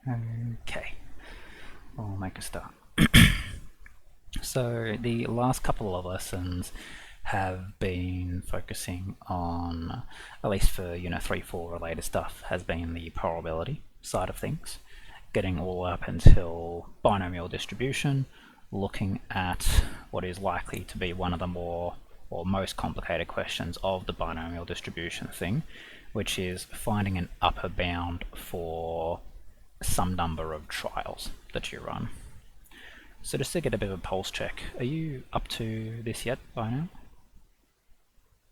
Okay, I'll make a start. So the last couple of lessons have been focusing on, at least for 3-4 related stuff, has been the probability side of things, getting all up until binomial distribution, looking at what is likely to be one of the more or most complicated questions of the binomial distribution thing, which is finding an upper bound for some number of trials that you run. So just to get a bit of a pulse check, are you up to this yet by now?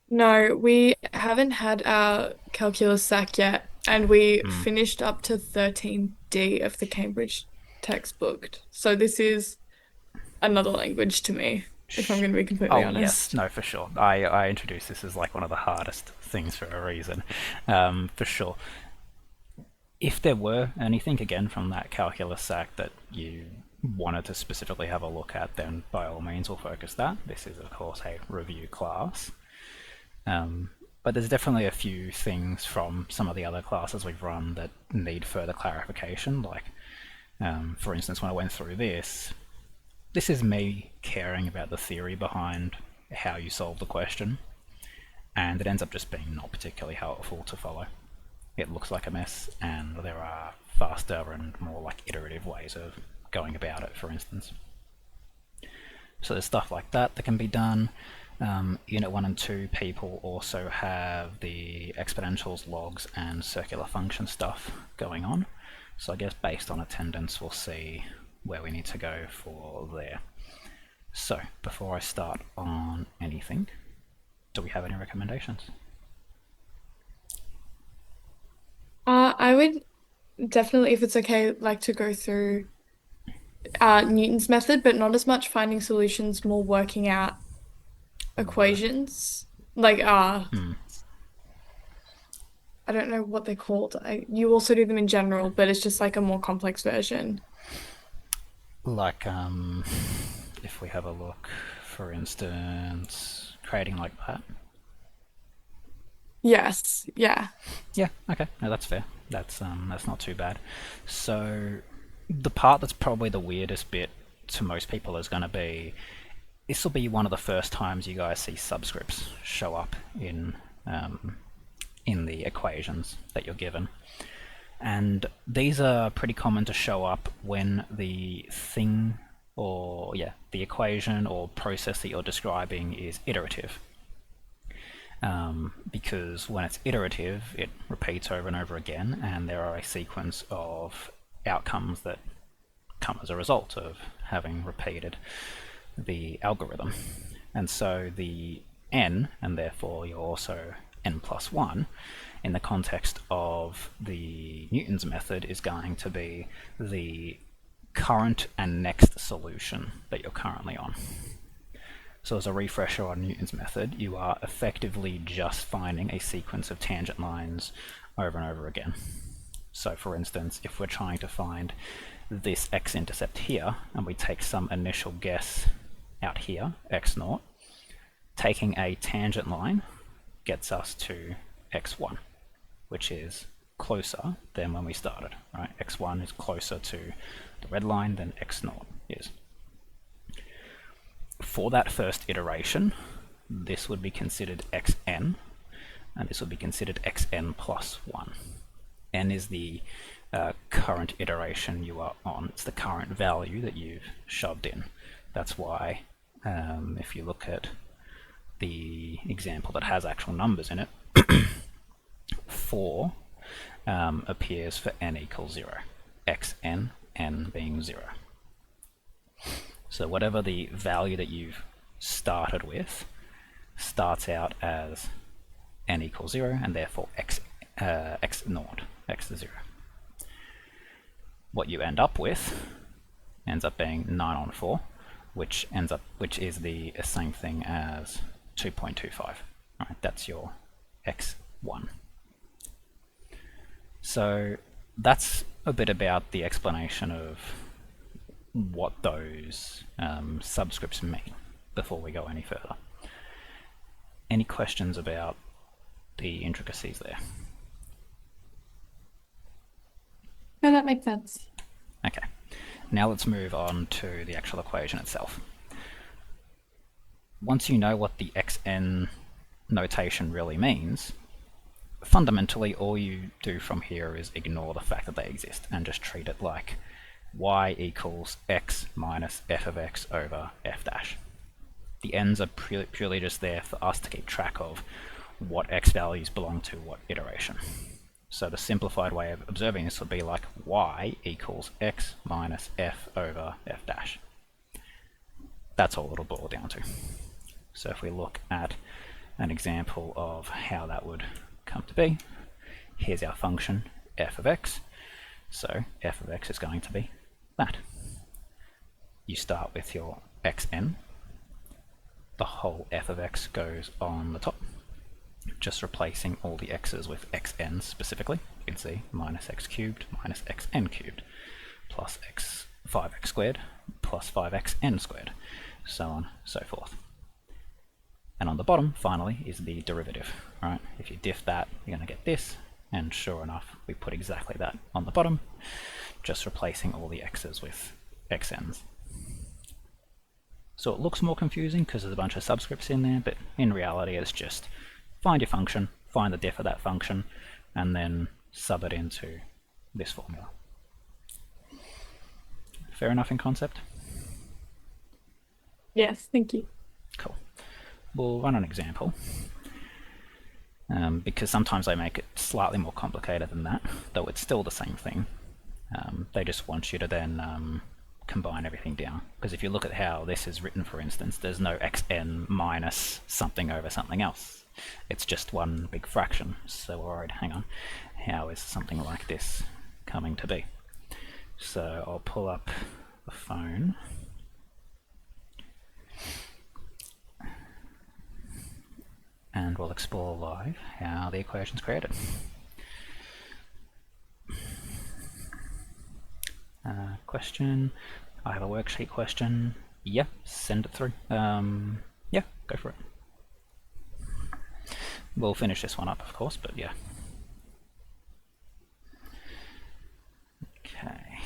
No, we haven't had our calculus sack yet, and we finished up to 13D of the Cambridge textbook. So this is another language to me, if I'm going to be completely Oh yes, honest. no, for sure. I introduced this as like one of the hardest things for a reason, for sure. If there were anything again from that calculus sack that you wanted to specifically have a look at, then by all means we'll focus that. This is of course a review class. But there's definitely a few things from some of the other classes we've run that need further clarification. Like, for instance, when I went through this is me caring about the theory behind how you solve the question, and it ends up just being not particularly helpful to follow. It looks like a mess, and there are faster and more like iterative ways of going about it, for instance. So there's stuff like that that can be done. Unit 1 and 2 people also have the exponentials, logs, and circular function stuff going on. So I guess based on attendance, we'll see where we need to go for there. So before I start on anything, do we have any recommendations? I would definitely, if it's okay, like to go through Newton's method, but not as much finding solutions, more working out Right. equations. Like, Hmm. I don't know what they're called. You also do them in general, but it's just like a more complex version. Like, if we have a look, for instance, creating like that. Yes, yeah. Yeah, okay, no, that's fair. That's not too bad. So the part that's probably the weirdest bit to most people is going to be this will be one of the first times you guys see subscripts show up in the equations that you're given. And these are pretty common to show up when the thing or yeah, the equation or process that you're describing is iterative. Because when it's iterative, it repeats over and over again, and there are a sequence of outcomes that come as a result of having repeated the algorithm. And so the n, and therefore you're also n plus 1, in the context of the Newton's method, is going to be the current and next solution that you're currently on. So as a refresher on Newton's method, you are effectively just finding a sequence of tangent lines over and over again. So for instance, if we're trying to find this x-intercept here, and we take some initial guess out here, x0, taking a tangent line gets us to x1, which is closer than when we started, right? x1 is closer to the red line than x0 is. For that first iteration, this would be considered xn, and this would be considered xn plus 1. N is the current iteration you are on. It's the current value that you've shoved in. That's why if you look at the example that has actual numbers in it, 4 appears for n equals 0, xn, n being 0. So whatever the value that you've started with starts out as n equals 0, and therefore x naught, x is 0. What you end up with ends up being 9 on 4, which is the same thing as 2.25. Right, that's your x1. So that's a bit about the explanation of what those subscripts mean before we go any further. Any questions about the intricacies there? No, that makes sense. Okay, now let's move on to the actual equation itself. Once you know what the xn notation really means, fundamentally all you do from here is ignore the fact that they exist and just treat it like y equals x minus f of x over f dash. The n's are purely just there for us to keep track of what x values belong to what iteration. So the simplified way of observing this would be like y equals x minus f over f dash. That's all it'll boil down to. So if we look at an example of how that would come to be, here's our function f of x. So f of x is going to be that. You start with your xn. The whole f of x goes on the top, just replacing all the x's with xn specifically. You can see minus x cubed minus xn cubed plus 5x squared plus 5xn squared, so on, so forth. And on the bottom, finally, is the derivative. Right? If you diff that, you're going to get this, and sure enough, we put exactly that on the bottom, just replacing all the x's with xn's. So it looks more confusing because there's a bunch of subscripts in there, but in reality it's just find your function, find the diff of that function, and then sub it into this formula. Fair enough in concept? Yes, thank you. Cool. We'll run an example, because sometimes they make it slightly more complicated than that, though it's still the same thing. They just want you to then combine everything down. Because if you look at how this is written, for instance, there's no xn minus something over something else. It's just one big fraction. So we're worried, hang on, how is something like this coming to be? So I'll pull up the phone. And we'll explore live how the equation's created. Question. I have a worksheet question. Yeah, send it through. Yeah, go for it. We'll finish this one up, of course, but yeah. Okay.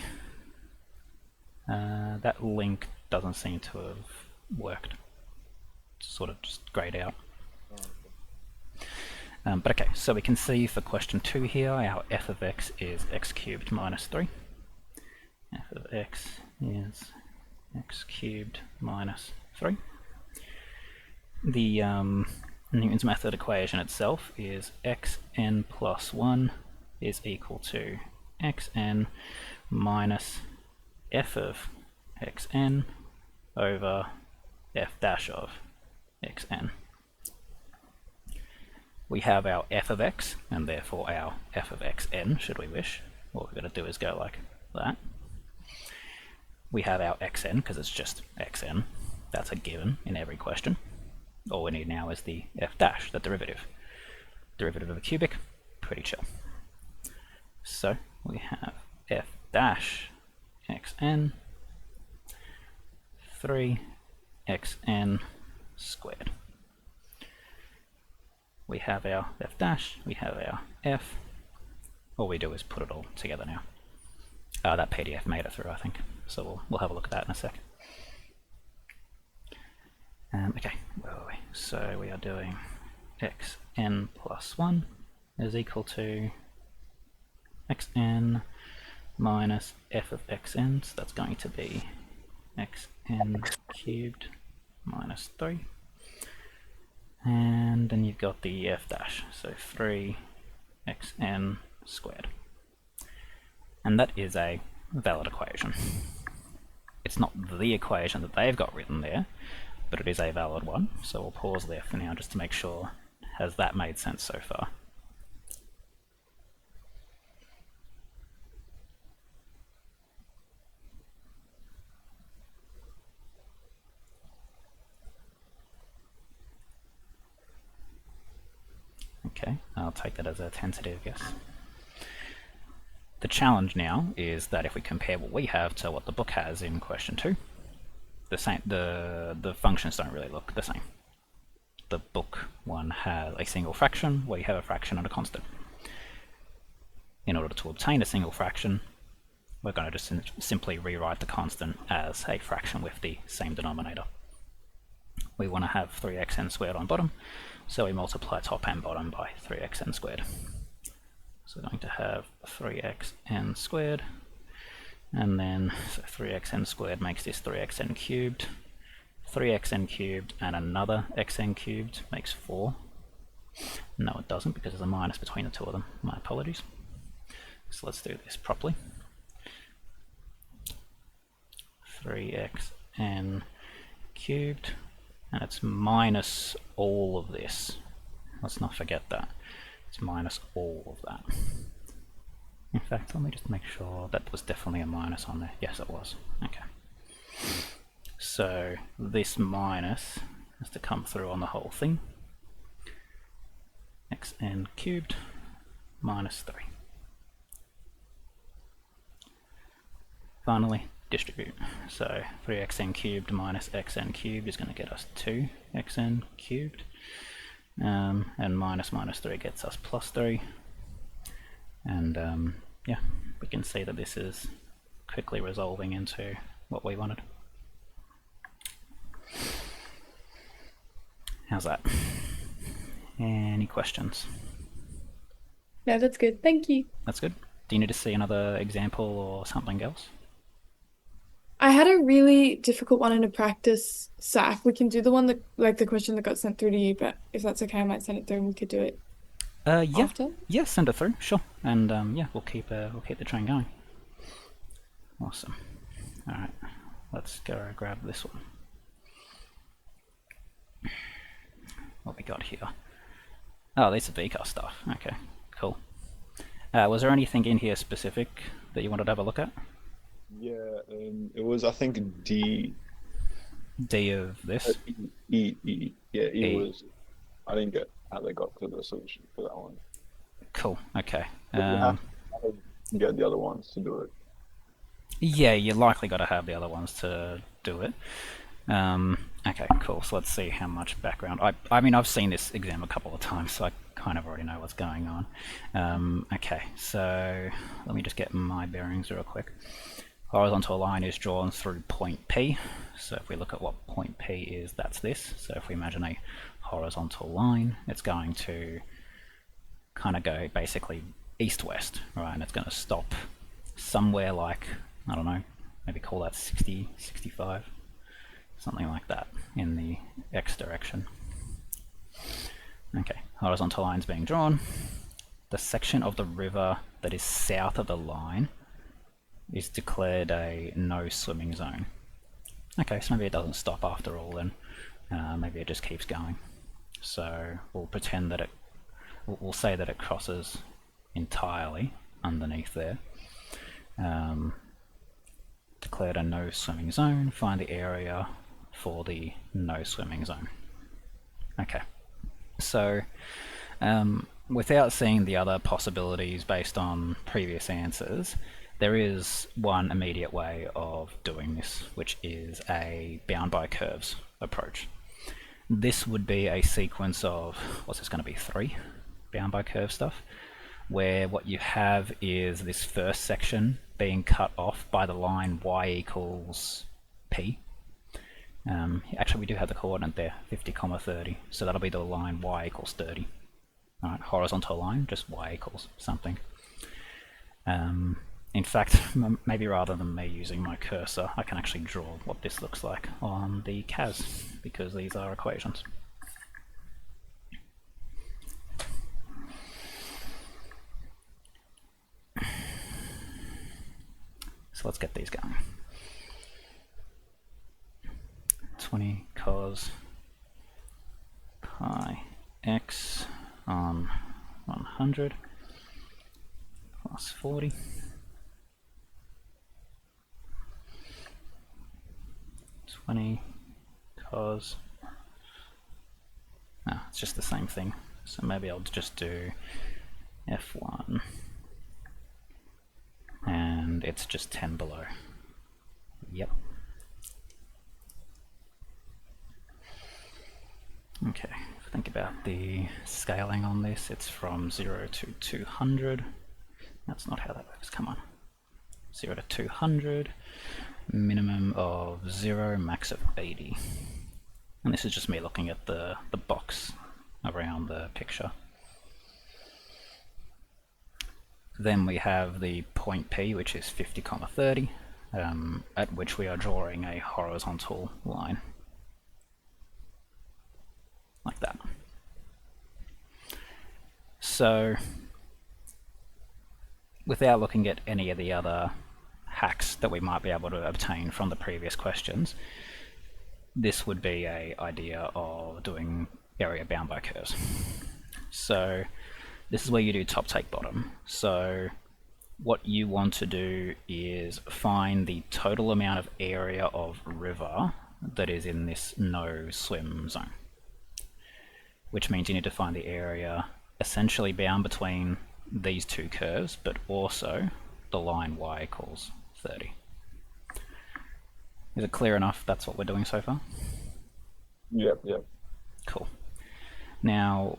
That link doesn't seem to have worked. It's sort of just grayed out. But okay, so we can see for question 2 here, our f of x is x cubed minus 3. F of x is x cubed minus 3. The Newton's method equation itself is xn plus 1 is equal to xn minus f of xn over f dash of xn. We have our f of x, and therefore our f of xn, should we wish. What we're going to do is go like that. We have our xn, because it's just xn. That's a given in every question. All we need now is the f dash, the derivative. Derivative of a cubic, pretty chill. So we have f dash xn 3xn squared. We have our f dash, we have our f. All we do is put it all together now. That PDF made it through, I think, so we'll have a look at that in a sec. Okay, where are we? So we are doing xn plus 1 is equal to xn minus f of xn, so that's going to be xn cubed minus 3. And then you've got the f dash, so 3xn squared. And that is a valid equation. It's not the equation that they've got written there, but it is a valid one. So we'll pause there for now just to make sure, has that made sense so far? Okay, I'll take that as a tentative yes. The challenge now is that if we compare what we have to what the book has in question 2, the functions don't really look the same. The book one has a single fraction, we have a fraction and a constant. In order to obtain a single fraction, we're going to just simply rewrite the constant as a fraction with the same denominator. We want to have 3xn squared on bottom, so we multiply top and bottom by 3xn squared. So we're going to have 3xn squared, and then so 3xn squared makes this 3xn cubed. 3xn cubed and another xn cubed makes 4. No, it doesn't, because there's a minus between the two of them. My apologies. So let's do this properly. 3xn cubed, and it's minus all of this. Let's not forget that. It's minus all of that. In fact, let me just make sure that was definitely a minus on there. Yes, it was. Okay. So this minus has to come through on the whole thing. Xn cubed minus 3. Finally, distribute. So 3xn cubed minus xn cubed is going to get us 2xn cubed. And minus 3 gets us plus 3. And yeah, we can see that this is quickly resolving into what we wanted. How's that? Any questions? No, that's good. Thank you. That's good. Do you need to see another example or something else? I had a really difficult one in a practice SAC. We can do the one that, like the question that got sent through to you, but if that's okay, I might send it through and we could do it Yeah, after. yeah, send it through, sure. And yeah, we'll keep the train going. Awesome. All right, let's go grab this one. What we got here? Oh, these are VCAR stuff. Okay, cool. Was there anything in here specific that you wanted to have a look at? Yeah, it was I think D. D of this? Yeah, E E. was. I didn't get how they got to the solution for that one. Cool. Okay. But you have to get the other ones to do it. Yeah, you likely got to have the other ones to do it. Okay, cool. So let's see how much background. I mean, I've seen this exam a couple of times, so I kind of already know what's going on. Okay, so let me just get my bearings real quick. Horizontal line is drawn through point P. So if we look at what point P is, that's this. So if we imagine a horizontal line, it's going to kind of go basically east-west, right? And it's going to stop somewhere like, I don't know, maybe call that 60, 65, something like that in the X direction. Okay, horizontal line's being drawn. The section of the river that is south of the line is declared a no swimming zone. Okay, so maybe it doesn't stop after all then. Maybe it just keeps going. So we'll pretend that we'll say that it crosses entirely underneath there. Declared a no swimming zone, find the area for the no swimming zone. Okay, so without seeing the other possibilities based on previous answers, there is one immediate way of doing this, which is a bound by curves approach. This would be a sequence of, what's this going to be, 3 bound by curve stuff, where what you have is this first section being cut off by the line y equals p. Actually, we do have the coordinate there, 50, 30, so that'll be the line y equals 30. All right, horizontal line, just y equals something. In fact, maybe rather than me using my cursor, I can actually draw what this looks like on the CAS, because these are equations. So let's get these going. 20 cos pi x on 100 plus 40 20 cos, no, it's just the same thing, so maybe I'll just do f1 and it's just 10 below. Yep. Okay, if I think about the scaling on this, it's from 0 to 200. That's not how that works, come on. 0 to 200, minimum of 0, max of 80. And this is just me looking at the box around the picture. Then we have the point P, which is 50, 30, at which we are drawing a horizontal line. Like that. So, without looking at any of the other hacks that we might be able to obtain from the previous questions, this would be an idea of doing area bound by curves. So this is where you do top take bottom. So what you want to do is find the total amount of area of river that is in this no swim zone, which means you need to find the area essentially bound between these two curves, but also the line y equals 30. Is it clear enough that's what we're doing so far? Yep. Cool. Now,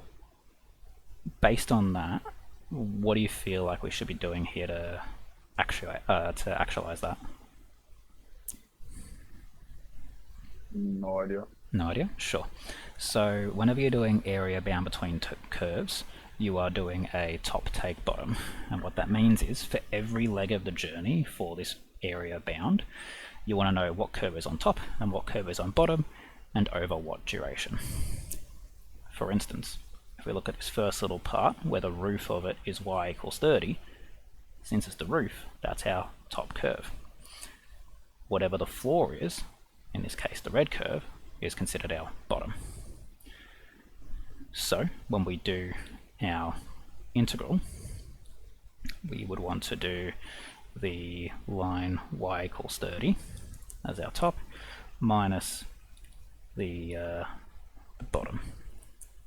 based on that, what do you feel like we should be doing here to actualize that? No idea. No idea? Sure. So whenever you're doing area bound between curves, you are doing a top take bottom. And what that means is for every leg of the journey for this area bound, you want to know what curve is on top and what curve is on bottom and over what duration. For instance, if we look at this first little part where the roof of it is y equals 30, since it's the roof, that's our top curve. Whatever the floor is, in this case the red curve, is considered our bottom. So when we do our integral, we would want to do the line y equals 30 as our top minus the bottom.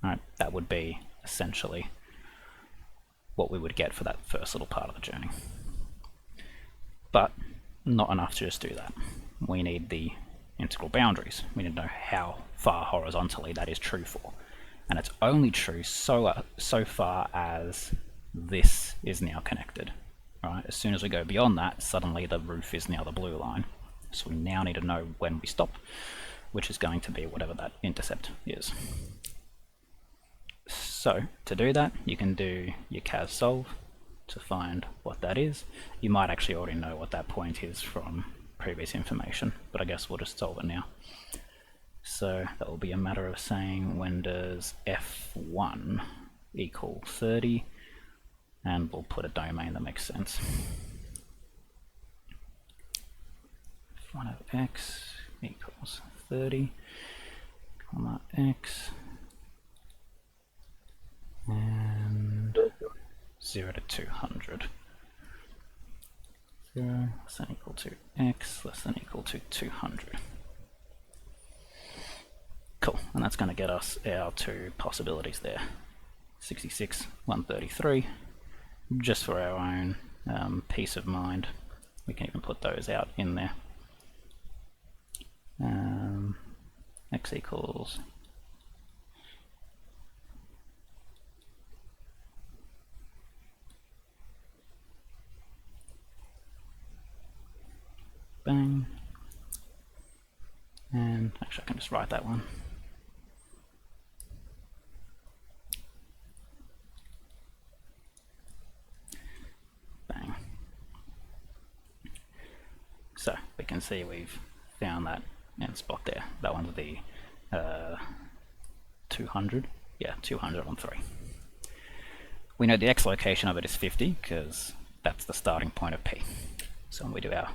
Right, that would be essentially what we would get for that first little part of the journey. But not enough to just do that. We need the integral boundaries. We need to know how far horizontally that is true for. And it's only true so far as this is now connected. Right? As soon as we go beyond that, suddenly the roof is now the blue line. So we now need to know when we stop, which is going to be whatever that intercept is. So to do that, you can do your CAS solve to find what that is. You might actually already know what that point is from previous information, but I guess we'll just solve it now. So that will be a matter of saying when does f1 equal 30, and we'll put a domain that makes sense. f1 of x equals 30, comma x, and 0 to 200. 0 less than equal to x less than equal to 200. Cool, and that's going to get us our two possibilities there. 66, 133. Just for our own peace of mind, we can even put those out in there. X equals bang, and actually I can just write that one. Bang. So we can see we've found that end spot there. That one's the 200. Yeah, 200 on 3. We know the x location of it is 50 because that's the starting point of P. So when we do our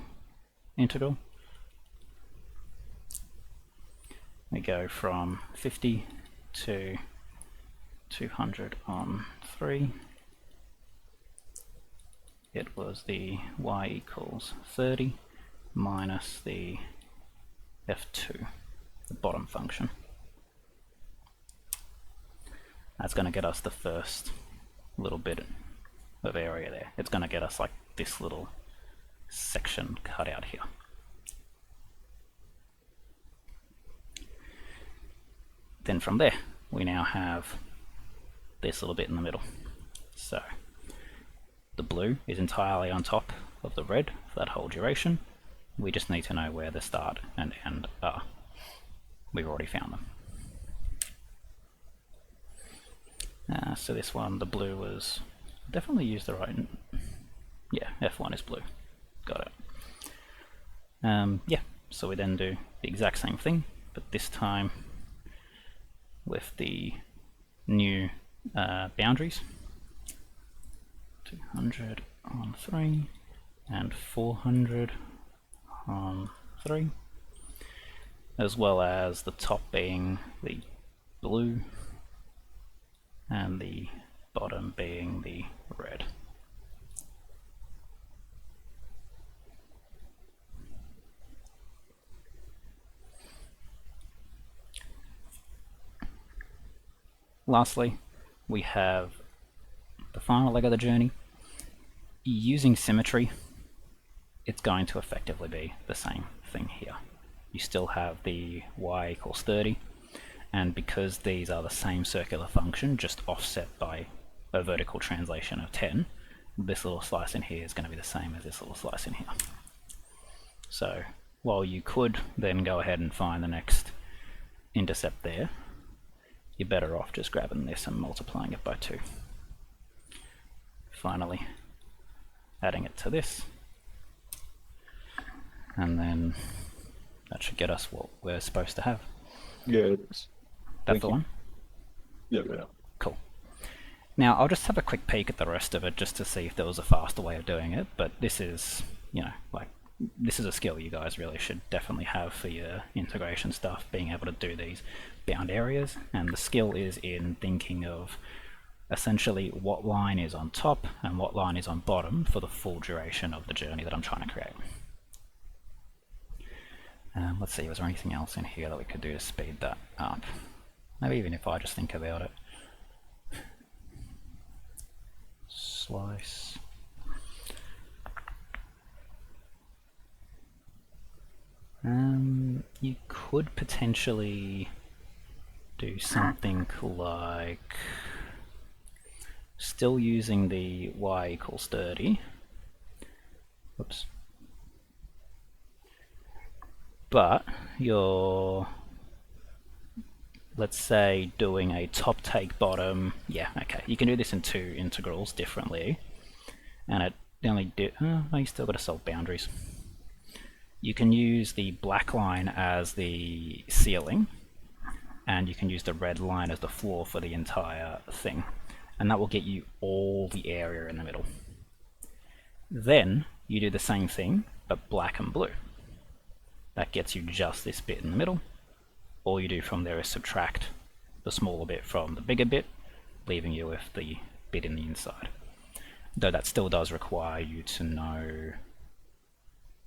integral, we go from 50 to 200 on 3. It was the y equals 30 minus the f2, the bottom function. That's going to get us the first little bit of area there. It's going to get us like this little section cut out here. Then from there, we now have this little bit in the middle. So the blue is entirely on top of the red for that whole duration. We just need to know where the start and end are. We've already found them. So this one, the blue was definitely used the right. Yeah, F1 is blue. Got it. Yeah, so we then do the exact same thing, but this time with the new boundaries. 200 on 3 and 400 on 3, as well as the top being the blue and the bottom being the red. Lastly, we have the final leg of the journey. Using symmetry, it's going to effectively be the same thing here. You still have the y equals 30, and because these are the same circular function, just offset by a vertical translation of 10, this little slice in here is going to be the same as this little slice in here. So while you could then go ahead and find the next intercept there, you're better off just grabbing this and multiplying it by 2. Finally, adding it to this, and then that should get us what we're supposed to have. Yeah, it is. That's the one? Yeah, yeah. Cool. Now I'll just have a quick peek at the rest of it just to see if there was a faster way of doing it, but this is, you know, like, this is a skill you guys really should definitely have for your integration stuff, being able to do these bound areas, and the skill is in thinking of essentially what line is on top and what line is on bottom for the full duration of the journey that I'm trying to create. Let's see, was there anything else in here that we could do to speed that up? Maybe even if I just think about it. Slice. You could potentially do something like still using the y equals 30. Whoops. But you're, let's say, doing a top take bottom. Yeah, okay. You can do this in 2 integrals differently, and it only did. Oh, you still got to solve boundaries. You can use the black line as the ceiling, and you can use the red line as the floor for the entire thing, and that will get you all the area in the middle. Then you do the same thing, but black and blue. That gets you just this bit in the middle. All you do from there is subtract the smaller bit from the bigger bit, leaving you with the bit in the inside. Though that still does require you to know,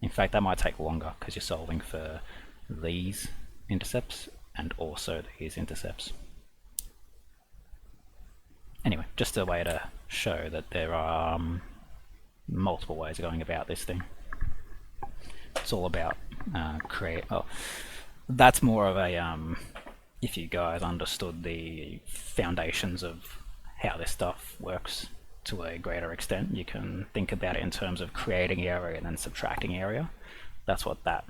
in fact that might take longer because you're solving for these intercepts and also these intercepts. Anyway, just a way to show that there are multiple ways of going about this thing. It's all about that's more of a if you guys understood the foundations of how this stuff works to a greater extent, you can think about it in terms of creating area and then subtracting area. That's what that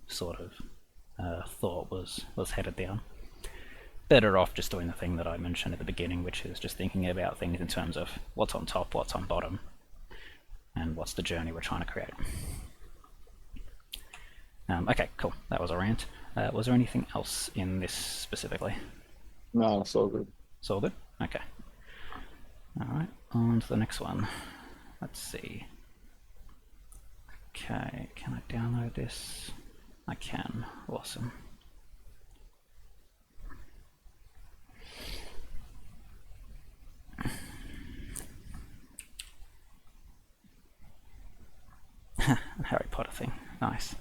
sort of thought was headed down. Better off just doing the thing that I mentioned at the beginning, which is just thinking about things in terms of what's on top, what's on bottom, and what's the journey we're trying to create. Okay, cool. That was a rant. Was there anything else in this specifically? No, it's all good. It's all good? Okay. Alright, on to the next one. Let's see. Okay, can I download this? I can. Awesome. Harry Potter thing. Nice.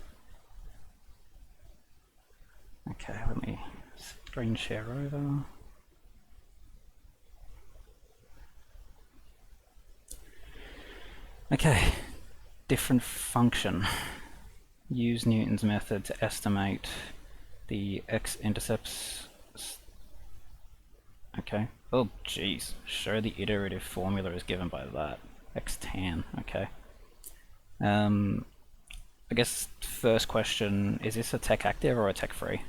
Okay, let me screen share over. Okay, different function. Use Newton's method to estimate the x-intercepts. Okay. Oh, geez. Show the iterative formula is given by that. X tan. Okay. Um, I guess first question, is this a tech active or a tech free?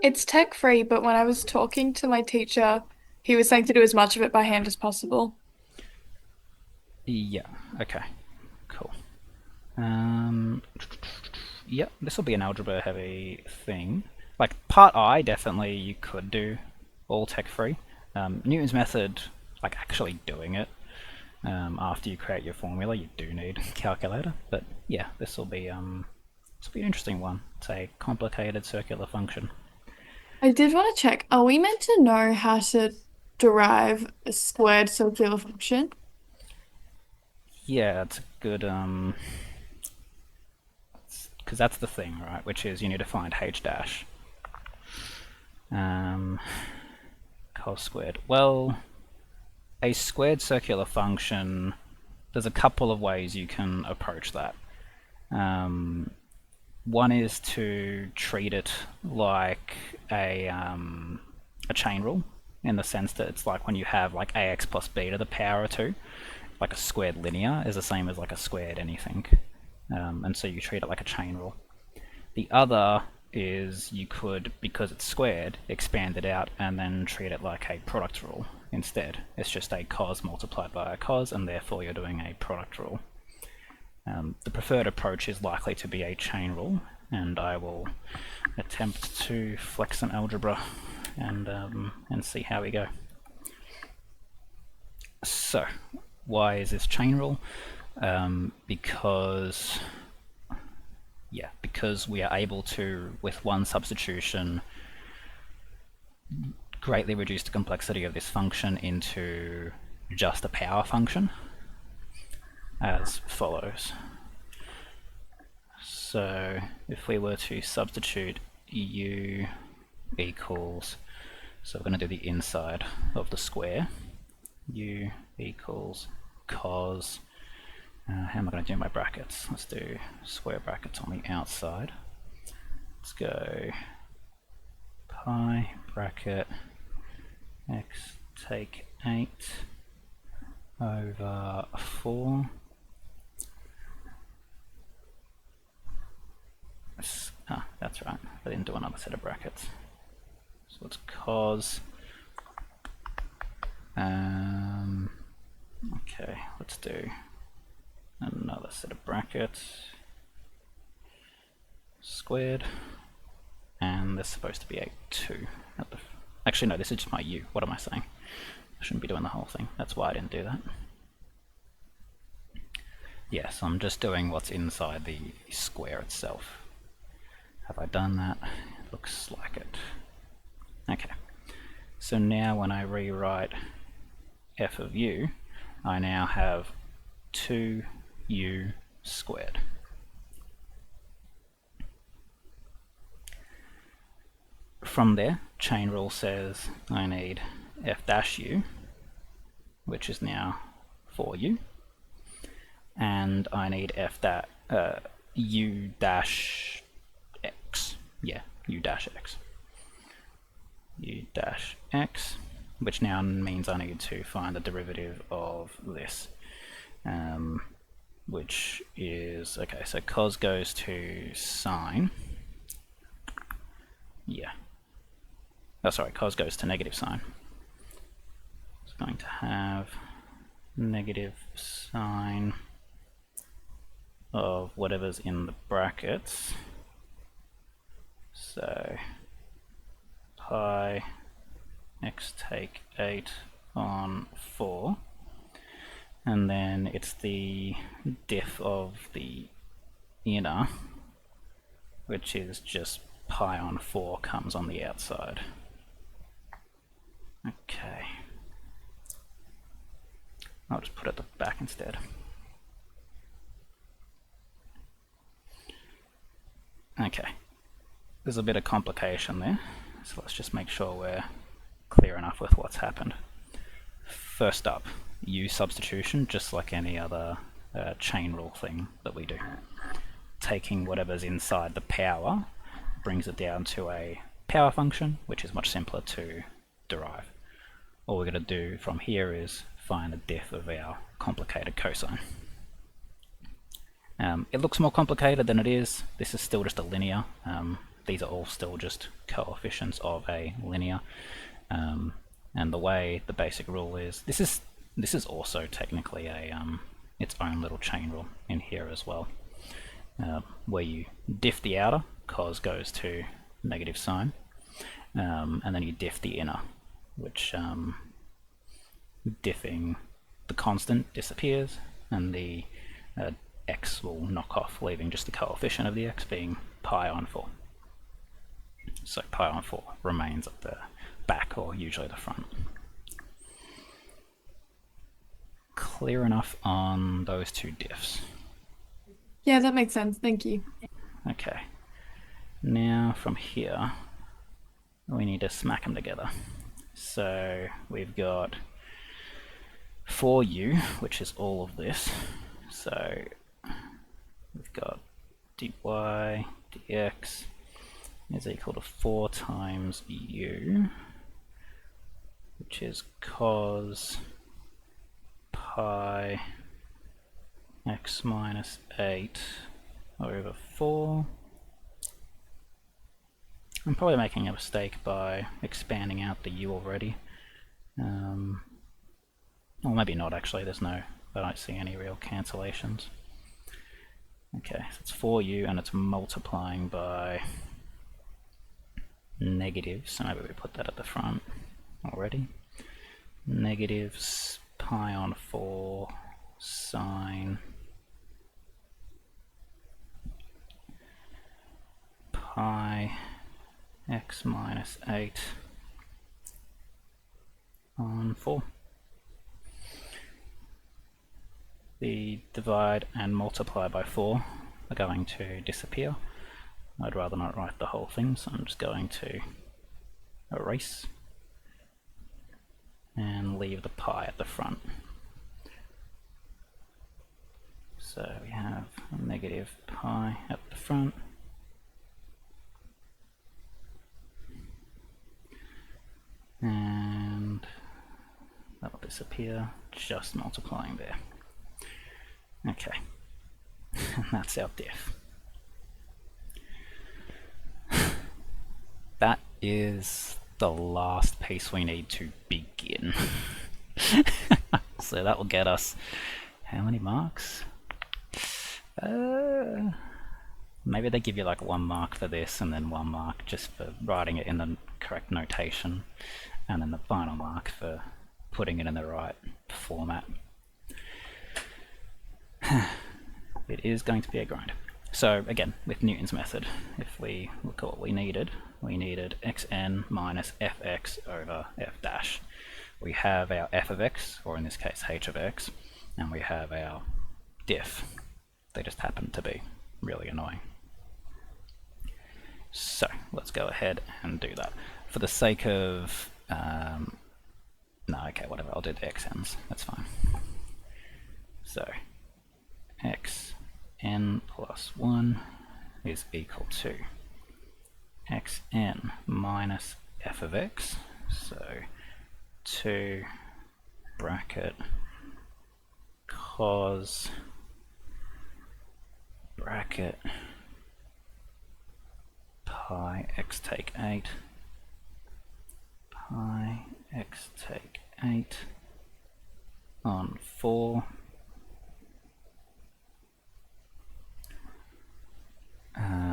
It's tech free, but when I was talking to my teacher, he was saying to do as much of it by hand as possible. Yeah, okay, cool. Um, yep, this will be an algebra heavy thing. Like part I, definitely you could do all tech free. Newton's method, like actually doing it after you create your formula, you do need a calculator. But yeah, this will be an interesting one. It's a complicated circular function. I did want to check, are we meant to know how to derive a squared circular function? Yeah, it's a good because that's the thing, right? Which is you need to find h dash. Um, cos squared. Well, a squared circular function, there's a couple of ways you can approach that. One is to treat it like a chain rule, in the sense that it's like when you have like ax plus b to the power of 2, like a squared linear is the same as like a squared anything. And so you treat it like a chain rule. The other is you could, because it's squared, expand it out and then treat it like a product rule instead. It's just a cos multiplied by a cos, and therefore you're doing a product rule. The preferred approach is likely to be a chain rule, and I will attempt to flex some algebra and see how we go. So, why is this chain rule? Because we are able to, with one substitution, greatly reduce the complexity of this function into just a power function, as follows. So if we were to substitute u equals, so we're going to do the inside of the square, u equals cos, how am I going to do my brackets? Let's do square brackets on the outside. Let's go pi bracket x take 8 over 4. That's right, I didn't do another set of brackets. So it's cos. Okay, let's do another set of brackets. Squared. And there's supposed to be a 2. Actually, no, this is just my u. What am I saying? I shouldn't be doing the whole thing. That's why I didn't do that. Yes, I'm just doing what's inside the square itself. Have I done that? It looks like it. Okay. So now when I rewrite f of u, I now have 2u squared. From there, chain rule says I need f dash u, which is now 4u, and I need u dash x. Yeah, u dash x. U dash x, which now means I need to find the derivative of this, which is, okay, so cos goes to sine. Yeah. Oh, sorry, cos goes to negative sine. It's going to have negative sine of whatever's in the brackets. So pi x take 8 on 4, and then it's the diff of the inner, which is just pi on 4 comes on the outside. Okay, I'll just put it at the back instead. Okay, there's a bit of complication there, so let's just make sure we're clear enough with what's happened. First up, u substitution, just like any other chain rule thing that we do. Taking whatever's inside the power brings it down to a power function, which is much simpler to derive. All we're going to do from here is find the diff of our complicated cosine. It looks more complicated than it is. This is still just a linear. These are all still just coefficients of a linear. And the way the basic rule is, this is also technically a its own little chain rule in here as well, where you diff the outer, cos goes to negative sign, and then you diff the inner, which diffing the constant disappears, and the x will knock off, leaving just the coefficient of the x being pi on 4. So pi on 4 remains at the back, or usually the front. Clear enough on those two diffs? Yeah, that makes sense. Thank you. Okay. Now from here, we need to smack them together. So we've got 4u, which is all of this. So we've got dy dx is equal to 4 times u, which is cos pi x minus 8 over 4. I'm probably making a mistake by expanding out the u already. Or maybe not actually, I don't see any real cancellations. Okay, so it's 4u and it's multiplying by negative, so maybe we put that at the front already. Negatives pi on 4 sine pi x minus 8 on 4. The divide and multiply by 4 are going to disappear. I'd rather not write the whole thing, so I'm just going to erase and leave the pi at the front. So we have a negative pi at the front. And that'll disappear, just multiplying there. Okay, and that's our diff. That is the last piece we need to begin. So that will get us how many marks? Maybe they give you like 1 mark for this and then 1 mark just for writing it in the correct notation, and then the final mark for putting it in the right format. It is going to be a grind. So again, with Newton's method, if we look at what we needed xn minus fx over f dash. We have our f of x, or in this case h of x, and we have our diff. They just happen to be really annoying. So let's go ahead and do that. For the sake of, no, okay, whatever, I'll do the xn's, that's fine. So xn plus 1 is equal to xn minus f of x, so 2 bracket cos bracket pi x take 8 pi x take 8 on 4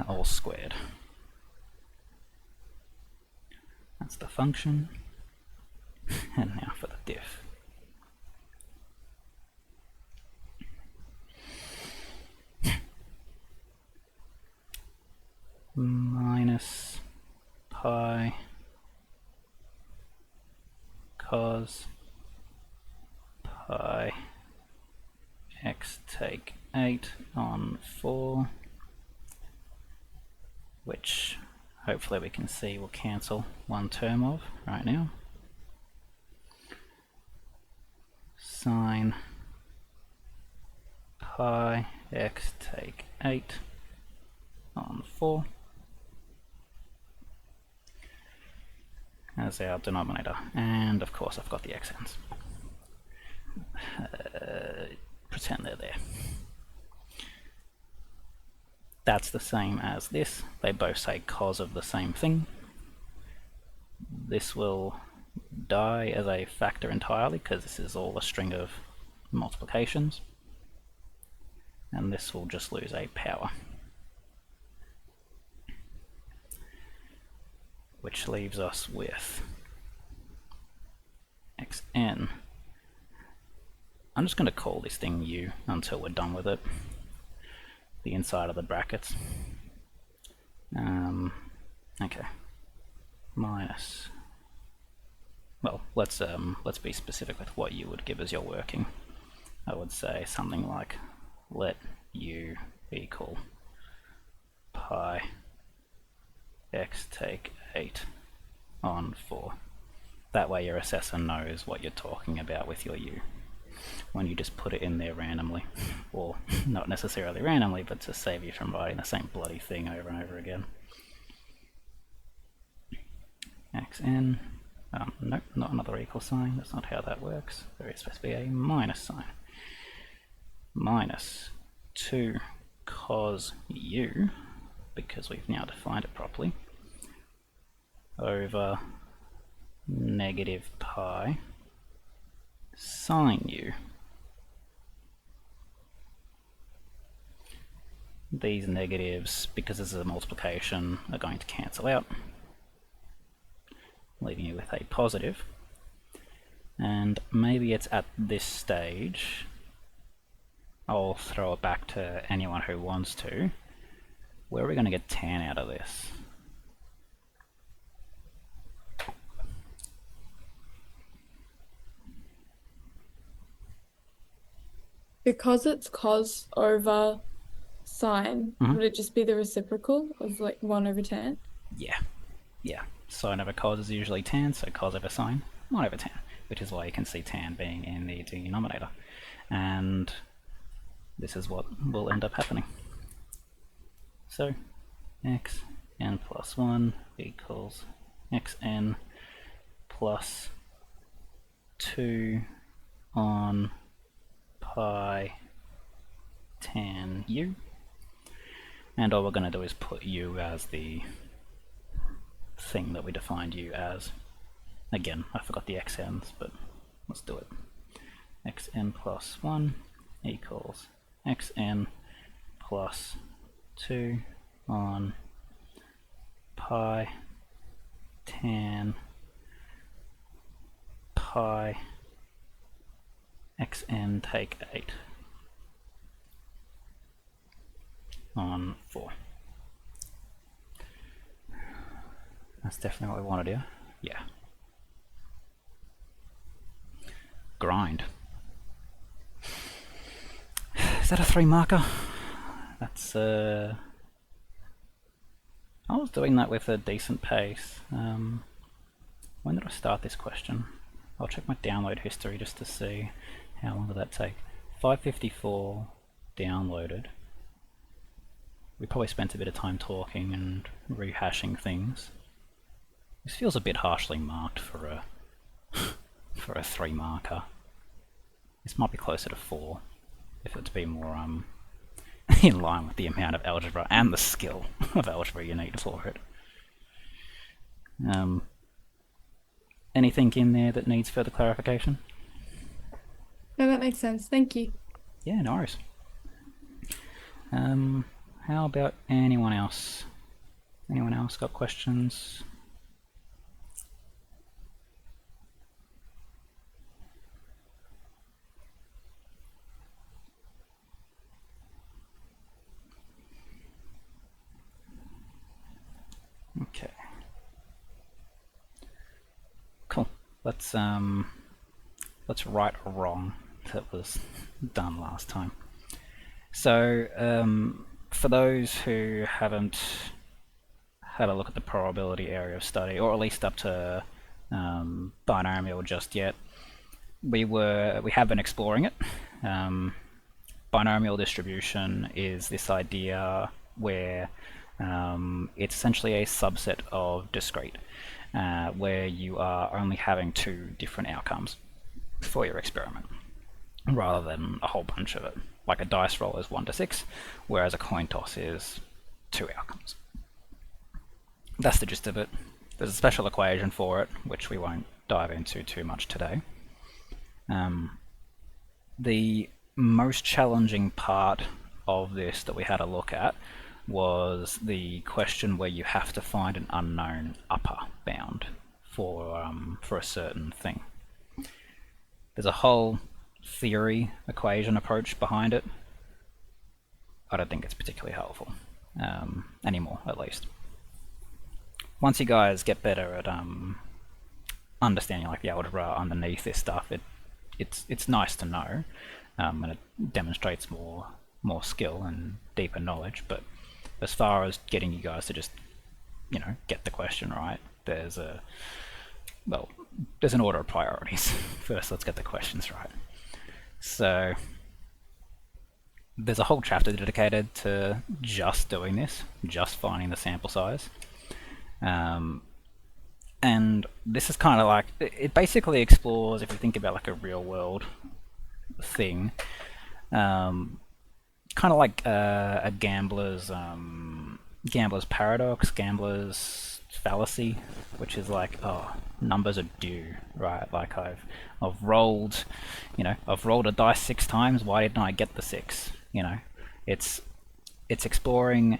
all squared. That's the function. And now for the diff. Minus pi cos pi x take 8 on 4, which hopefully we can see will cancel one term of right now. Sine pi x take 8 on 4 as our denominator, and of course I've got the xn's. Pretend they're there. That's the same as this. They both say cos of the same thing. This will die as a factor entirely because this is all a string of multiplications. And this will just lose a power. Which leaves us with xn. I'm just going to call this thing u until we're done with it. The inside of the brackets. Okay. Minus. Well, let's be specific with what you would give as your working. I would say something like let u equal pi x take 8 on 4. That way your assessor knows what you're talking about with your u when you just put it in there randomly, or not necessarily randomly, but to save you from writing the same bloody thing over and over again. xn, nope, not another equal sign, that's not how that works. There is supposed to be a minus sign. Minus 2 cos u, because we've now defined it properly, over negative pi sine u. These negatives, because this is a multiplication, are going to cancel out, leaving you with a positive. And maybe it's at this stage, I'll throw it back to anyone who wants to, where are we going to get tan out of this? Because it's cos over sine, would it just be the reciprocal of like 1 over tan? Yeah. Sine over cos is usually tan, so cos over sine, 1 over tan, which is why you can see tan being in the denominator. And this is what will end up happening. So xn plus 1 equals xn plus 2 on pi tan u, and all we're going to do is put u as the thing that we defined u as. Again, I forgot the xn's, but let's do it. Xn plus 1 equals xn plus 2 on pi tan pi xn take 8 on 4. That's definitely what we want to do. Yeah. Grind. Is that a 3 marker? That's I was doing that with a decent pace. When did I start this question? I'll check my download history just to see how long did that take. 554 downloaded. We probably spent a bit of time talking and rehashing things. This feels a bit harshly marked for a for a 3 marker. This might be closer to 4 if it to be more in line with the amount of algebra and the skill of algebra you need for it. Anything in there that needs further clarification? No, that makes sense. Thank you. Yeah, no worries. How about anyone else? Anyone else got questions? Okay. Cool. Let's right a wrong that was done last time. So for those who haven't had a look at the probability area of study, or at least up to binomial just yet, we have been exploring it. Binomial distribution is this idea where it's essentially a subset of discrete, where you are only having 2 different outcomes for your experiment, rather than a whole bunch of it. Like a dice roll is 1 to 6, whereas a coin toss is two outcomes. That's the gist of it. There's a special equation for it, which we won't dive into too much today. The most challenging part of this that we had a look at was the question where you have to find an unknown upper bound for a certain thing. There's a whole theory equation approach behind it. I don't think it's particularly helpful anymore, at least. Once you guys get better at understanding like the algebra underneath this stuff, it's nice to know, and it demonstrates more skill and deeper knowledge. But as far as getting you guys to just get the question right, there's an order of priorities. First, let's get the questions right. So there's a whole chapter dedicated to just doing this, just finding the sample size. And this is kind of like, it basically explores, if you think about like a real world thing, kind of like a gambler's paradox, gambler's fallacy, which is like, oh, numbers are due, right? Like I've rolled, I've rolled a dice 6 times. Why didn't I get the 6? It's exploring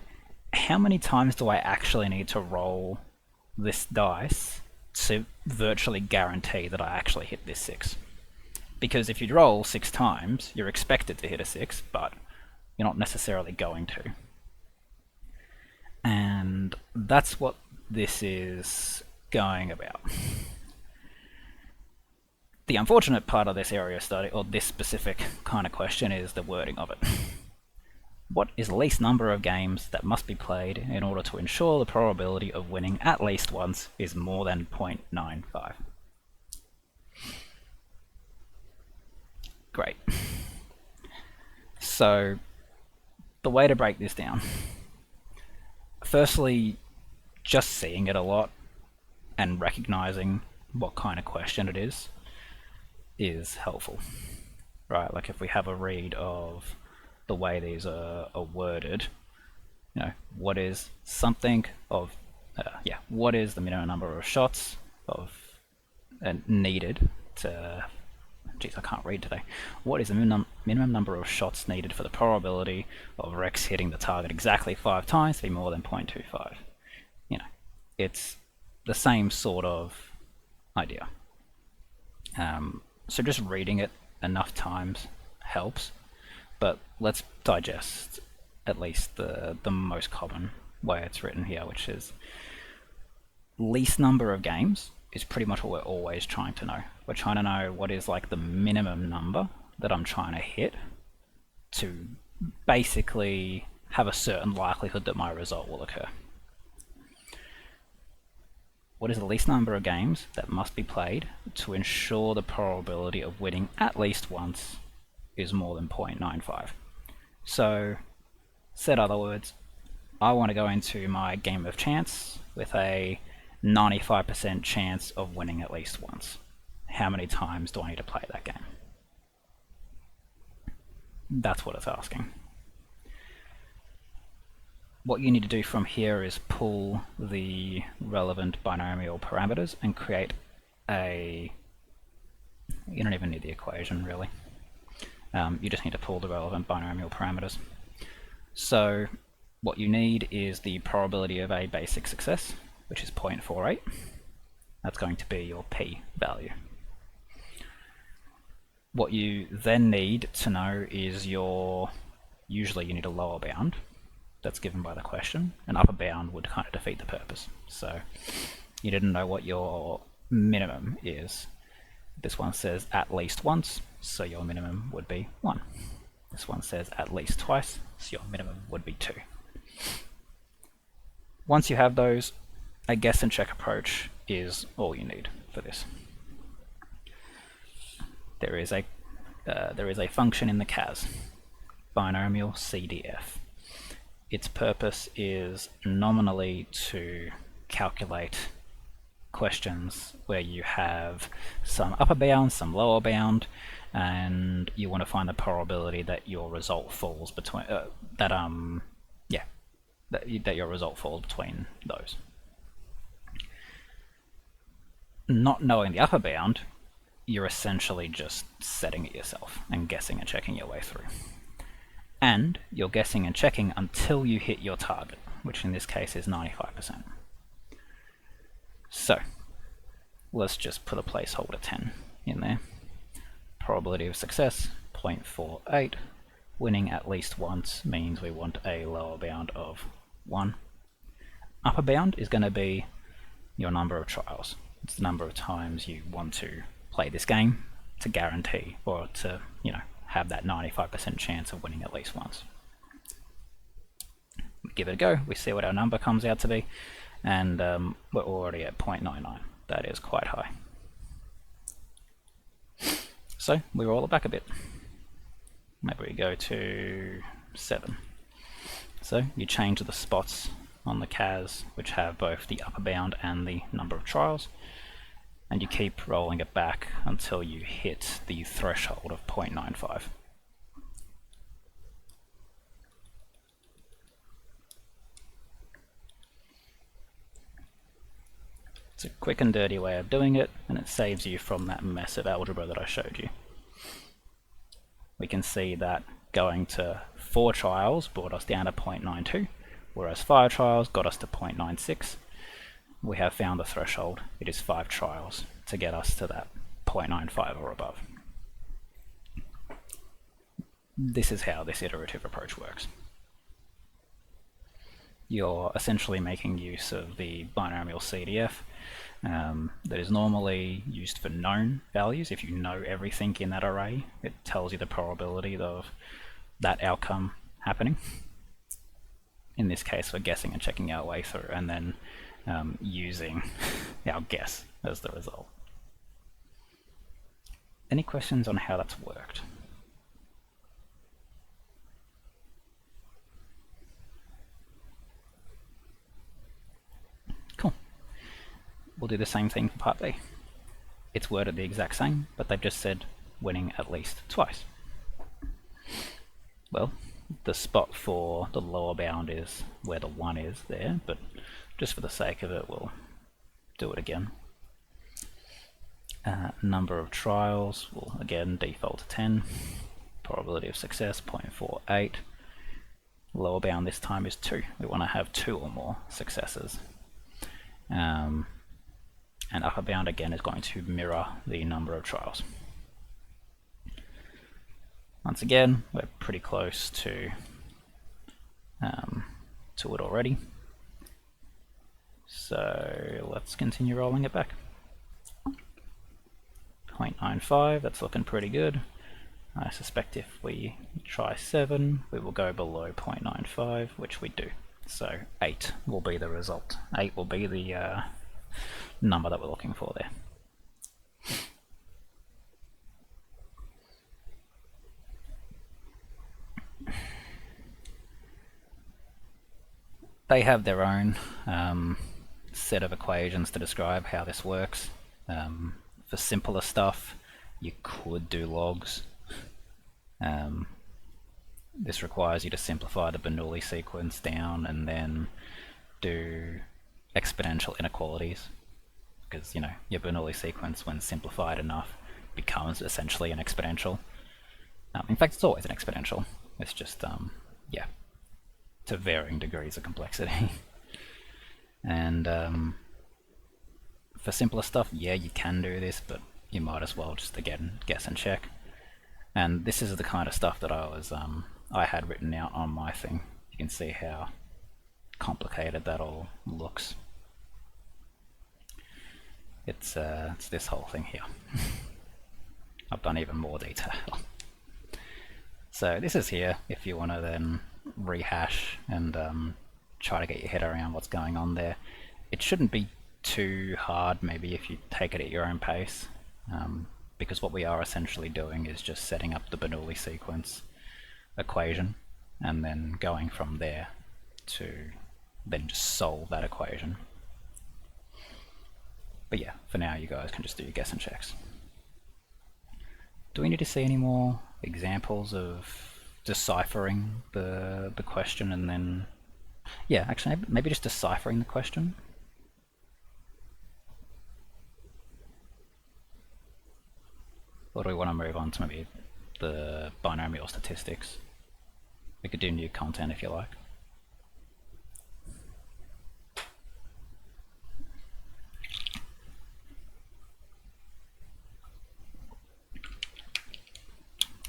how many times do I actually need to roll this dice to virtually guarantee that I actually hit this 6. Because if you roll 6 times, you're expected to hit a 6, but you're not necessarily going to. And that's what this is going about. The unfortunate part of this area of study, or this specific kind of question, is the wording of it. What is the least number of games that must be played in order to ensure the probability of winning at least once is more than 0.95? Great. So, the way to break this down. Firstly, just seeing it a lot and recognizing what kind of question it is helpful. Right, like if we have a read of the way these are worded, what is something of, what is the minimum number of shots of needed to, geez, I can't read today. What is the minimum number of shots needed for the probability of Rex hitting the target exactly 5 times to be more than 0.25? It's the same sort of idea. So just reading it enough times helps. But let's digest at least the most common way it's written here, which is least number of games is pretty much what we're always trying to know. We're trying to know what is like the minimum number that I'm trying to hit to basically have a certain likelihood that my result will occur. What is the least number of games that must be played to ensure the probability of winning at least once is more than 0.95. So, said other words, I want to go into my game of chance with a 95% chance of winning at least once. How many times do I need to play that game? That's what it's asking. What you need to do from here is pull the relevant binomial parameters and create a... You don't even need the equation, really. You just need to pull the relevant binomial parameters. So what you need is the probability of a basic success, which is 0.48. That's going to be your p value. What you then need to know is usually you need a lower bound that's given by the question. An upper bound would kind of defeat the purpose. So you didn't know what your minimum is. This one says at least once, so your minimum would be 1. This one says at least twice, so your minimum would be 2. Once you have those, a guess and check approach is all you need for this. There is a function in the CAS, binomial CDF. Its purpose is nominally to calculate questions where you have some upper bound, some lower bound, and you want to find the probability that your result falls between that your result falls between those. Not knowing the upper bound, you're essentially just setting it yourself and guessing and checking your way through. And you're guessing and checking until you hit your target, which in this case is 95%. So, let's just put a placeholder 10 in there. Probability of success, 0.48. Winning at least once means we want a lower bound of 1. Upper bound is going to be your number of trials. It's the number of times you want to play this game to guarantee, or to, have that 95% chance of winning at least once. We give it a go, we see what our number comes out to be, and we're already at 0.99. That is quite high. So we roll it back a bit. Maybe we go to 7. So you change the spots on the CAS, which have both the upper bound and the number of trials, and you keep rolling it back until you hit the threshold of 0.95. It's a quick and dirty way of doing it, and it saves you from that mess of algebra that I showed you. We can see that going to 4 trials brought us down to 0.92, whereas 5 trials got us to 0.96. We have found the threshold. It is 5 trials to get us to that 0.95 or above. This is how this iterative approach works. You're essentially making use of the binomial CDF that is normally used for known values. If you know everything in that array, it tells you the probability of that outcome happening. In this case, we're guessing and checking our way through, and then using our guess as the result. Any questions on how that's worked? Cool. We'll do the same thing for part B. It's worded the exact same, but they've just said winning at least twice. Well, the spot for the lower bound is where the 1 is there, but just for the sake of it, we'll do it again. Number of trials will again default to 10. Probability of success 0.48. Lower bound this time is 2. We want to have 2 or more successes. And upper bound again is going to mirror the number of trials. Once again, we're pretty close to it already. So let's continue rolling it back. 0.95, that's looking pretty good. I suspect if we try 7, we will go below 0.95, which we do. So 8 will be the result. 8 will be the number that we're looking for there. They have their own set of equations to describe how this works. For simpler stuff, you could do logs. This requires you to simplify the Bernoulli sequence down and then do exponential inequalities, because your Bernoulli sequence, when simplified enough, becomes essentially an exponential. In fact, it's always an exponential. It's just yeah, to varying degrees of complexity. And for simpler stuff, yeah, you can do this, but you might as well just again guess and check. And this is the kind of stuff that I had written out on my thing. You can see how complicated that all looks. It's this whole thing here. I've done even more detail. So this is here if you want to then rehash and try to get your head around what's going on there. It shouldn't be too hard, maybe, if you take it at your own pace, because what we are essentially doing is just setting up the Bernoulli sequence equation and then going from there to then just solve that equation. But yeah, for now you guys can just do your guess and checks. Do we need to see any more examples of deciphering the question and then Yeah, actually, maybe just deciphering the question. Or do we want to move on to maybe the binomial statistics? We could do new content if you like.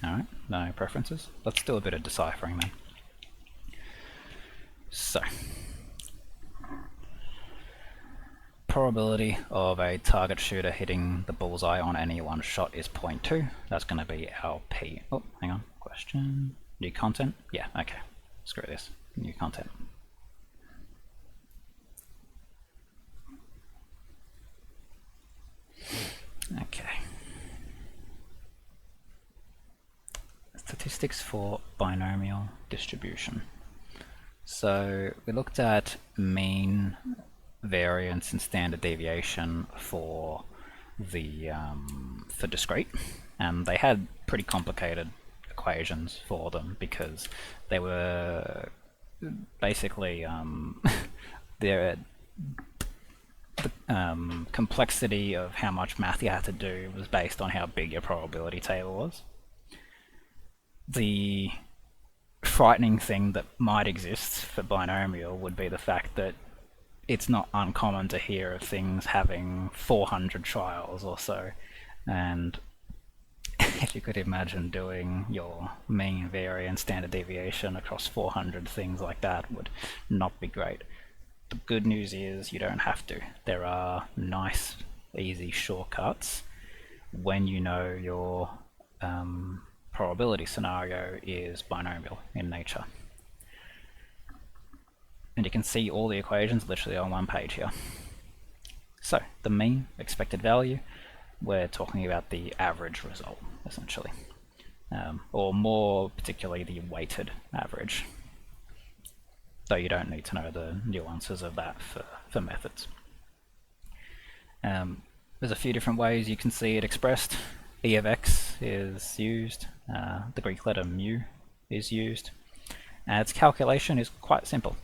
Alright, no preferences. Let's do a bit of deciphering then. So, probability of a target shooter hitting the bullseye on any one shot is 0.2. That's going to be our P. Oh, hang on. Question. New content? Yeah, okay. Screw this. New content. Okay. Statistics for binomial distribution. So we looked at mean, variance, and standard deviation for the for discrete, and they had pretty complicated equations for them because they were basically the complexity of how much math you had to do was based on how big your probability table was. The frightening thing that might exist for binomial would be the fact that it's not uncommon to hear of things having 400 trials or so, and if you could imagine doing your mean, variance, standard deviation across 400 things like that would not be great. The good news is you don't have to. There are nice, easy shortcuts when you know your probability scenario is binomial in nature. And you can see all the equations literally on one page here. So, the mean expected value, we're talking about the average result, essentially. Or more particularly the weighted average. Though you don't need to know the nuances of that for methods. There's a few different ways you can see it expressed. E of x is used, the Greek letter mu is used, and its calculation is quite simple.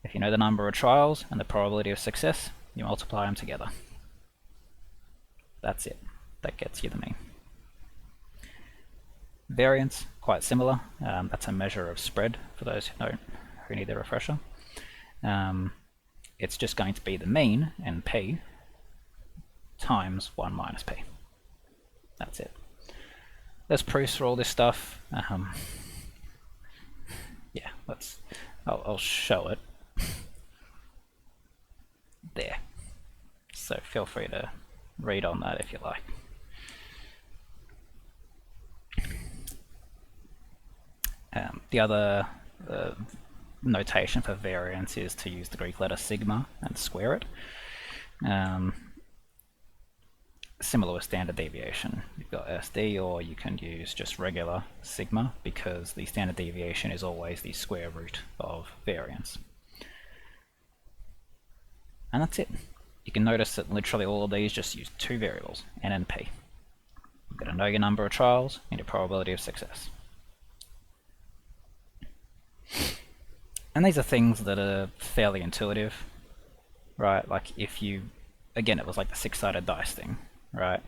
If you know the number of trials and the probability of success, you multiply them together. That's it. That gets you the mean. Variance, quite similar. That's a measure of spread for those who need a refresher. It's just going to be the mean, and p, times 1 minus p. That's it. There's proofs for all this stuff. Yeah, I'll show it. There. So feel free to read on that if you like. The other notation for variance is to use the Greek letter sigma and square it. Similar with standard deviation. You've got SD, or you can use just regular sigma because the standard deviation is always the square root of variance. And that's it. You can notice that literally all of these just use two variables, n and p. You've got to know your number of trials and your probability of success. And these are things that are fairly intuitive, right? Like if you, again, it was like the six-sided dice thing, right?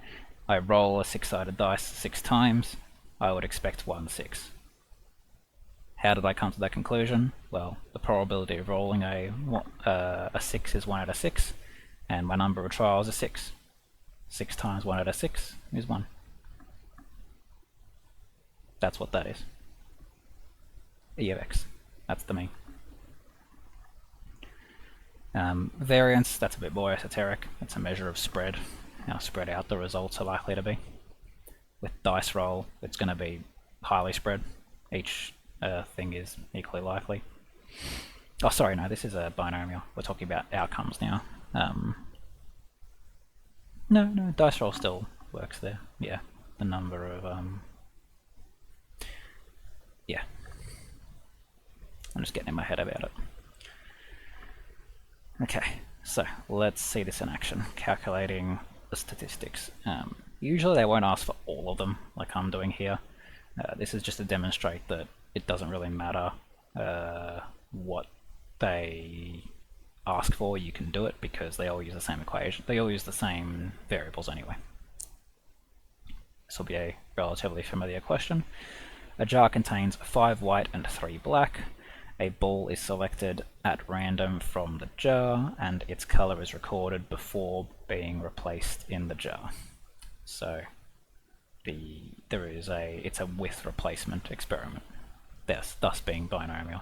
I roll a six-sided dice 6 times, I would expect 1 6. How did I come to that conclusion? Well, the probability of rolling a 6 is 1 out of 6, and my number of trials is 6. 6 times 1 out of 6 is 1. That's what that is. E of x. That's the mean. Variance, that's a bit more esoteric. It's a measure of spread, how spread out the results are likely to be. With dice roll, it's going to be highly spread. Each thing is equally likely. Oh, sorry, no, this is a binomial. We're talking about outcomes now. No, dice roll still works there. Yeah, the number of... yeah. I'm just getting in my head about it. Okay, so let's see this in action. Calculating the statistics. Usually they won't ask for all of them, like I'm doing here. This is just to demonstrate that it doesn't really matter what they ask for, you can do it because they all use the same equation. They all use the same variables anyway. This will be a relatively familiar question. A jar contains 5 white and 3 black. A ball is selected at random from the jar, and its color is recorded before being replaced in the jar. So it's a with replacement experiment, thus being binomial.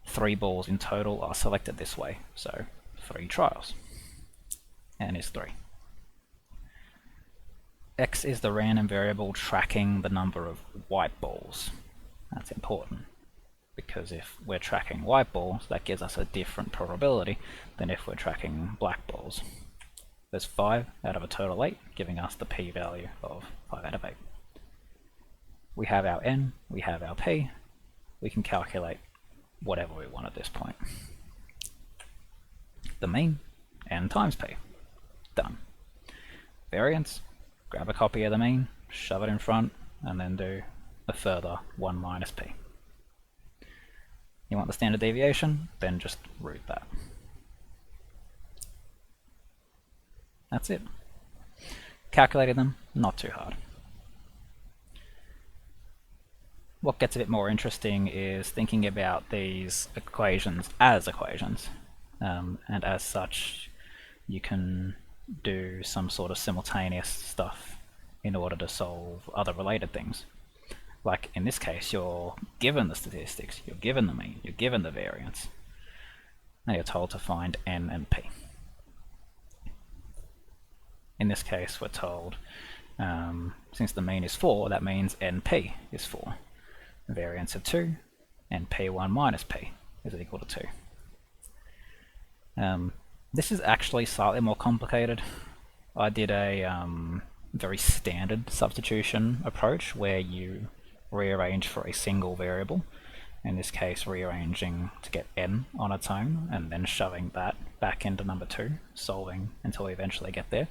3 balls in total are selected this way, so 3 trials. N is 3. X is the random variable tracking the number of white balls. That's important, because if we're tracking white balls, that gives us a different probability than if we're tracking black balls. There's 5 out of a total 8, giving us the p-value of 5 out of 8. We have our n, we have our p. We can calculate whatever we want at this point. The mean, n times p. Done. Variance, grab a copy of the mean, shove it in front, and then do a further 1 minus p. You want the standard deviation? Then just root that. That's it. Calculating them, not too hard. What gets a bit more interesting is thinking about these equations as equations, and as such you can do some sort of simultaneous stuff in order to solve other related things. Like in this case, you're given the statistics, you're given the mean, you're given the variance, and you're told to find n and p. In this case, we're told, since the mean is 4, that means np is 4. Variance of 2, and p1 minus p is equal to 2. This is actually slightly more complicated. I did a very standard substitution approach where you rearrange for a single variable, in this case rearranging to get n on its own and then shoving that back into number 2, solving until we eventually get there.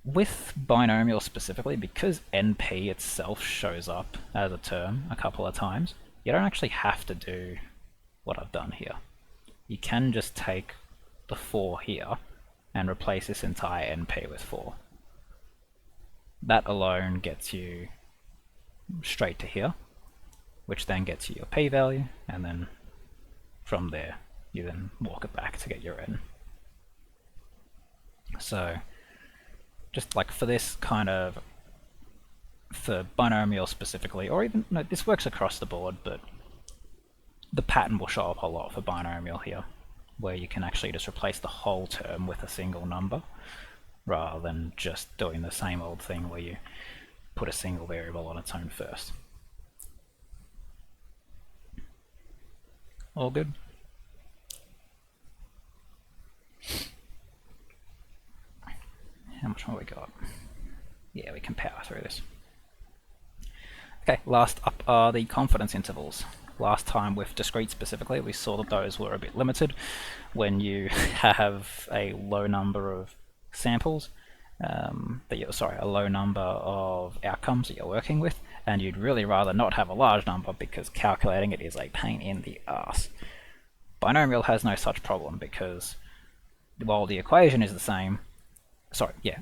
With binomial specifically, because np itself shows up as a term a couple of times, you don't actually have to do what I've done here. You can just take the 4 here and replace this entire np with 4. That alone gets you straight to here, which then gets you your p-value, and then from there you then walk it back to get your n. So just like for this kind of, for binomial specifically, or even, no, this works across the board, but the pattern will show up a lot for binomial here, where you can actually just replace the whole term with a single number, rather than just doing the same old thing where you put a single variable on its own first. All good? How much more we got? Yeah, we can power through this. Okay, last up are the confidence intervals. Last time with discrete specifically, we saw that those were a bit limited when you have a low number of samples, a low number of outcomes that you're working with, and you'd really rather not have a large number because calculating it is a pain in the ass. Binomial has no such problem because while the equation is the same,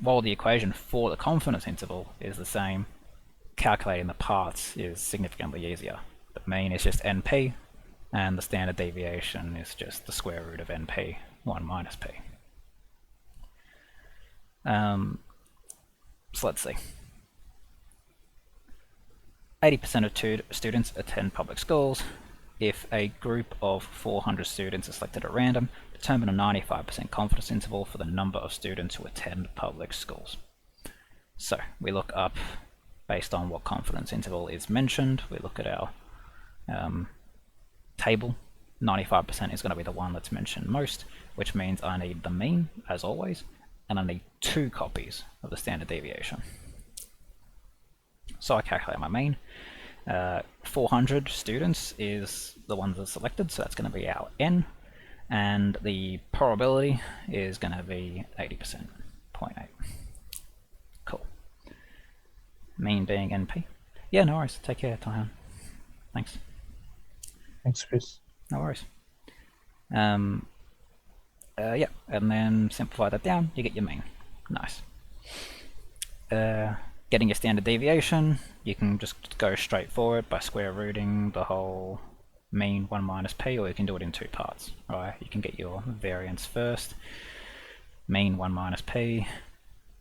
while the equation for the confidence interval is the same, calculating the parts is significantly easier. The mean is just np, and the standard deviation is just the square root of np, 1 minus p. So let's see. 80% of students attend public schools. If a group of 400 students is selected at random, determine a 95% confidence interval for the number of students who attend public schools. So we look up based on what confidence interval is mentioned. We look at our table. 95% is going to be the one that's mentioned most, which means I need the mean, as always, and I need 2 copies of the standard deviation. So I calculate my mean. 400 students is the one that's selected, so that's going to be our n, and the probability is going to be 80%, 0.8. Cool. Mean being np. Yeah, no worries. Take care, Taihan. Thanks. Thanks, Chris. no worries. Yeah, and then simplify that down, you get your mean. Nice. Getting your standard deviation, you can just go straight forward by square rooting the whole mean 1 minus p, or you can do it in two parts. Right? You can get your variance first, mean 1 minus p,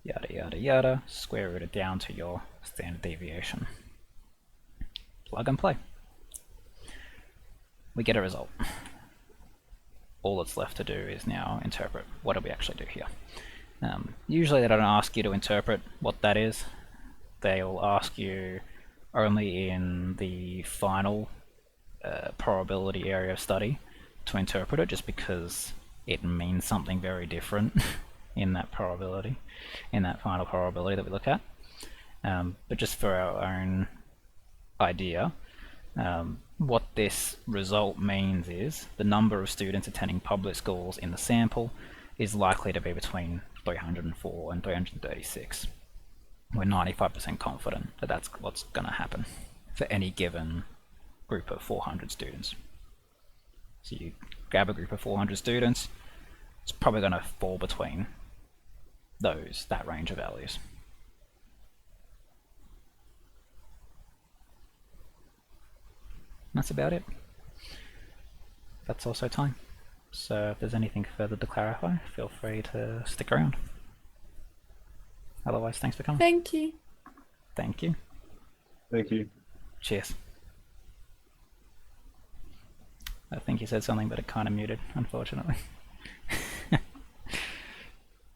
yada yada yada, square root it down to your standard deviation. Plug and play. We get a result. All that's left to do is now interpret what do we actually do here. Usually they don't ask you to interpret what that is. They'll ask you only in the final probability area of study to interpret it, just because it means something very different in that probability, in that final probability that we look at. But just for our own idea, what this result means is the number of students attending public schools in the sample is likely to be between 304 and 336. We're 95% confident that that's what's going to happen for any given group of 400 students. So you grab a group of 400 students, it's probably going to fall between that range of values. That's about it. That's also time. So if there's anything further to clarify, feel free to stick around. Otherwise, thanks for coming. Thank you. Thank you. Thank you. Cheers. I think you said something, but it kind of muted, unfortunately.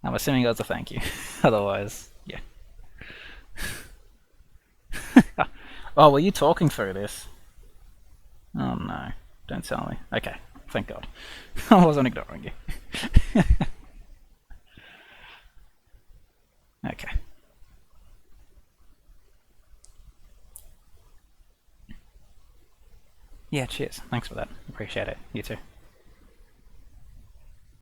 I'm assuming it was a thank you. Otherwise, yeah. Oh, were you talking through this? Oh no, don't tell me. Okay, thank God. I wasn't ignoring you. Okay. Yeah, cheers. Thanks for that. Appreciate it. You too.